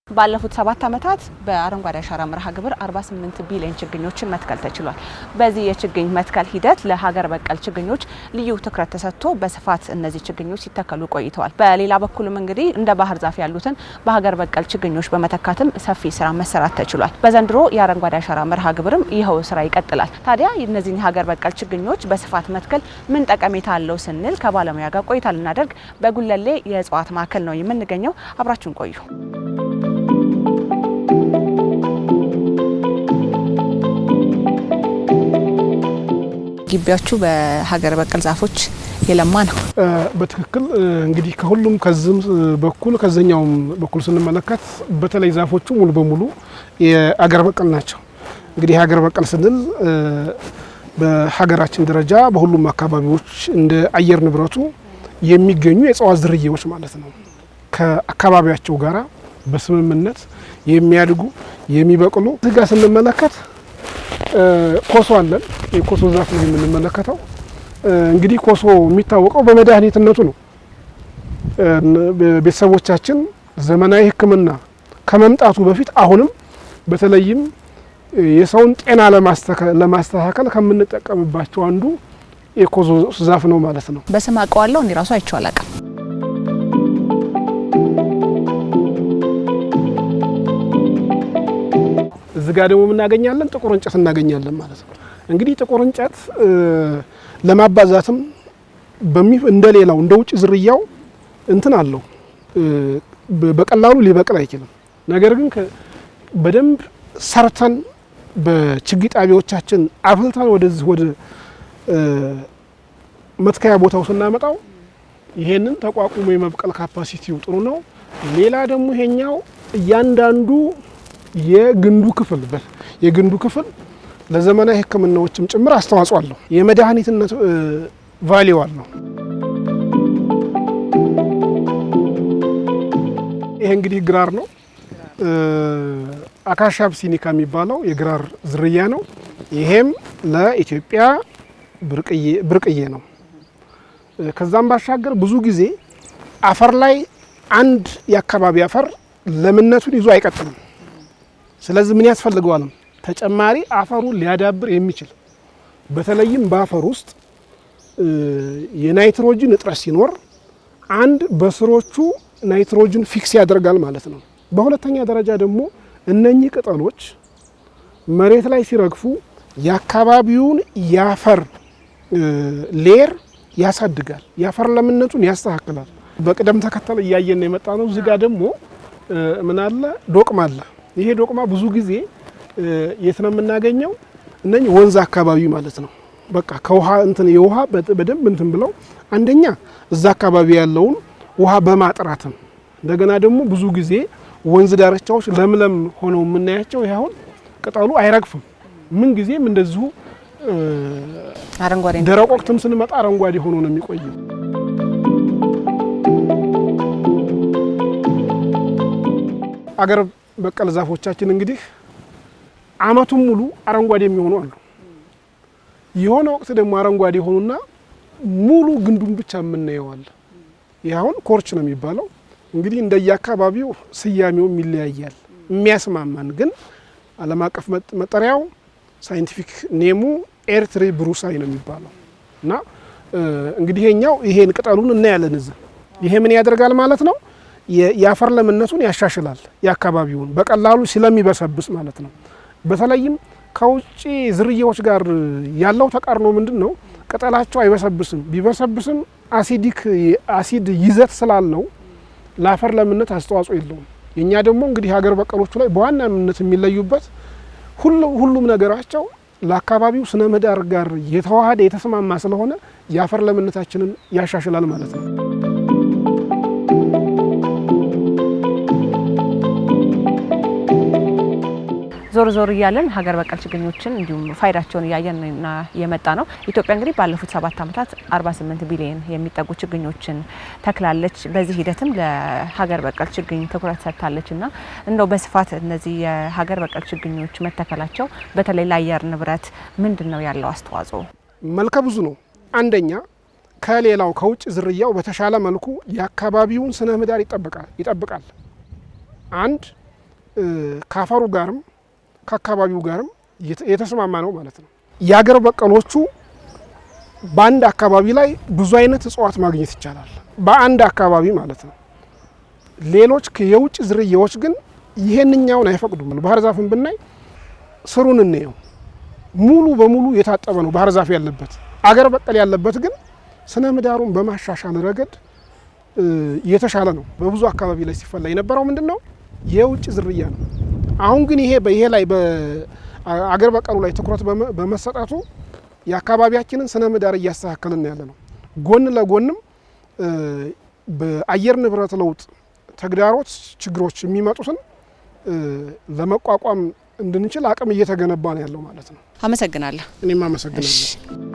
ባለፉት 7 ዓመታት በአረንጓዴ አሻራ መርሃ ግብር 48 ቢሊዮን ችግኞችን መትከል ተችሏል። በዚህ የችግኝ መትከል ሂደት ለሀገር በቀል ችግኞች ልዩ ትኩረት ተሰጥቶ በስፋት እነዚህ ችግኞች ሲተከሉ ቆይተዋል። በሌላ በኩልም እንግዲህ እንደ ባህር ዛፍ ያሉትን በሀገር በቀል ችግኞች በመተካትም ሰፊ ስራ መሰራት ተችሏል። በዘንድሮ የአረንጓዴ አሻራ መርሃ ግብርም ይኸው ስራ ይቀጥላል። ታዲያ እነዚህን ሀገር በቀል ችግኞች በስፋት መትከል ምን ጠቀሜታ አለው ስንል ከባለሙያ ጋር ቆይታ ልናደርግ በጉለሌ የእጽዋት ማዕከል ነው የምንገኘው። አብራችሁን ቆዩ። ግቢያችሁ በሀገር በቀል ዛፎች የለማ ነው። በትክክል እንግዲህ ከሁሉም ከዝም በኩል ከዘኛውም በኩል ስንመለከት በተለይ ዛፎቹ ሙሉ በሙሉ የሀገር በቀል ናቸው። እንግዲህ ሀገር በቀል ስንል በሀገራችን ደረጃ በሁሉም አካባቢዎች እንደ አየር ንብረቱ የሚገኙ የእጽዋት ዝርያዎች ማለት ነው። ከአካባቢያቸው ጋራ በስምምነት የሚያድጉ የሚበቅሉ እዚህ ጋር ስንመለከት ኮሶ አለን። የኮሶ ዛፍ ነው የምንመለከተው። እንግዲህ ኮሶ የሚታወቀው በመድኃኒትነቱ ነው። ቤተሰቦቻችን ዘመናዊ ሕክምና ከመምጣቱ በፊት አሁንም በተለይም የሰውን ጤና ለማስተካከል ከምንጠቀምባቸው አንዱ የኮሶ ዛፍ ነው ማለት ነው። በስም አውቀዋለሁ እንዴ ራሱ አይቼው አላውቅም። እዚህ ጋር ደግሞ እናገኛለን ጥቁር እንጨት እናገኛለን ማለት ነው። እንግዲህ ጥቁር እንጨት ለማባዛትም እንደሌላው እንደ ውጭ ዝርያው እንትን አለው በቀላሉ ሊበቅል አይችልም። ነገር ግን በደንብ ሰርተን በችግኝ ጣቢያዎቻችን አፍልተን ወደ መትከያ ቦታው ስናመጣው ይሄንን ተቋቁሞ የመብቀል ካፓሲቲው ጥሩ ነው። ሌላ ደግሞ ይሄኛው እያንዳንዱ የግንዱ ክፍል ለዘመናዊ ሕክምናዎችም ጭምር አስተዋጽኦ አለው። የመድኃኒትነት ቫልዩ አለው። ይሄ እንግዲህ ግራር ነው። አካሺያ አብሲኒካ የሚባለው የግራር ዝርያ ነው። ይሄም ለኢትዮጵያ ብርቅዬ ነው። ከዛም ባሻገር ብዙ ጊዜ አፈር ላይ አንድ የአካባቢ አፈር ለምነቱን ይዞ አይቀጥልም። ስለዚህ ምን ያስፈልገዋል? ተጨማሪ አፈሩን ሊያዳብር የሚችል በተለይም በአፈር ውስጥ የናይትሮጅን እጥረት ሲኖር አንድ በስሮቹ ናይትሮጅን ፊክስ ያደርጋል ማለት ነው። በሁለተኛ ደረጃ ደግሞ እነኚህ ቅጠሎች መሬት ላይ ሲረግፉ የአካባቢውን የአፈር ሌየር ያሳድጋል፣ የአፈር ለምነቱን ያስተካክላል። በቅደም ተከተል እያየን ነው የመጣ ነው። እዚህ ጋር ደግሞ ምን አለ? ዶቅማ አለ። ይሄ ዶቅማ ብዙ ጊዜ የት ነው የምናገኘው? እነኚህ ወንዝ አካባቢ ማለት ነው። በቃ ከውሃ የውሃ በደንብ እንትን ብለው አንደኛ እዛ አካባቢ ያለውን ውሃ በማጥራትም እንደገና ደግሞ ብዙ ጊዜ ወንዝ ዳርቻዎች ለምለም ሆነው የምናያቸው ይሄ አሁን ቅጠሉ አይረግፍም። ምን ጊዜም እንደዚሁ አረንጓዴ ደረቅ ወቅትም ስንመጣ አረንጓዴ ሆኖ ነው የሚቆየው። አገር በቀል ዛፎቻችን እንግዲህ አመቱን ሙሉ አረንጓዴ የሚሆኑ አሉ። የሆነ ወቅት ደግሞ አረንጓዴ ሆኑና ሙሉ ግንዱን ብቻ የምናየው አለ። ይሄ አሁን ኮርች ነው የሚባለው። እንግዲህ እንደየአካባቢው ስያሜውም ይለያያል። የሚያስማማን ግን ዓለም አቀፍ መጠሪያው ሳይንቲፊክ ኔሙ ኤርትሪ ብሩሳይ ነው የሚባለው እና እንግዲህ ይሄን ቅጠሉን እናያለን እዚህ። ይሄ ምን ያደርጋል ማለት ነው? የአፈር ለምነቱን ያሻሽላል። የአካባቢውን በቀላሉ ስለሚበሰብስ ማለት ነው። በተለይም ከውጪ ዝርያዎች ጋር ያለው ተቃርኖ ምንድነው? ቅጠላቸው አይበሰብስም። ቢበሰብስም አሲድ ይዘት ስላለው ለአፈር ለምነት አስተዋጽኦ የለውም። የኛ ደግሞ እንግዲህ ሀገር በቀሎቹ ላይ በዋናነት የሚለዩበት ሁሉም ነገራቸው ለአካባቢው ስነ ምህዳር ጋር የተዋሃደ የተስማማ ስለሆነ የአፈር ለምነታችንን ያሻሽላል ማለት ነው። ዞር እያለን ሀገር በቀል ችግኞችን እንዲሁም ፋይዳቸውን እያየንና የመጣ ነው። ኢትዮጵያ እንግዲህ ባለፉት 7 ዓመታት 48 ቢሊዮን የሚጠጉ ችግኞችን ተክላለች። በዚህ ሂደትም ለሀገር በቀል ችግኝ ትኩረት ሰጥታለችና እንደው በስፋት እነዚህ የሀገር በቀል ችግኞች መተከላቸው በተለይ ለአየር ንብረት ምንድነው ያለው አስተዋጽኦ? መልከ ብዙ ነው። አንደኛ ከሌላው ከውጭ ዝርያው በተሻለ መልኩ የአካባቢውን ስነ ምህዳር ይጠብቃል። አንድ ካፈሩ ጋርም ከአካባቢው ጋርም የተስማማ ነው ማለት ነው። የአገር በቀሎቹ በአንድ አካባቢ ላይ ብዙ አይነት እጽዋት ማግኘት ይቻላል፣ በአንድ አካባቢ ማለት ነው። ሌሎች የውጭ ዝርያዎች ግን ይሄንኛውን አይፈቅዱም። ባህር ዛፍን ብናይ ስሩን እንየው፣ ሙሉ በሙሉ የታጠበ ነው ባህር ዛፍ ያለበት። አገር በቀል ያለበት ግን ስነ ምህዳሩን በማሻሻል ረገድ የተሻለ ነው። በብዙ አካባቢ ላይ ሲፈላ የነበረው ምንድነው የውጭ ዝርያ ነው። አሁን ግን ይሄ ላይ በአገር በቀሉ ላይ ትኩረት በመሰጠቱ የአካባቢያችንን ስነ ምህዳር እያስተካከልን ያለ ነው። ጎን ለጎንም በአየር ንብረት ለውጥ ተግዳሮት ችግሮች የሚመጡትን ለመቋቋም እንድንችል አቅም እየተገነባ ነው ያለው ማለት ነው። አመሰግናለሁ። እኔም አመሰግናለሁ።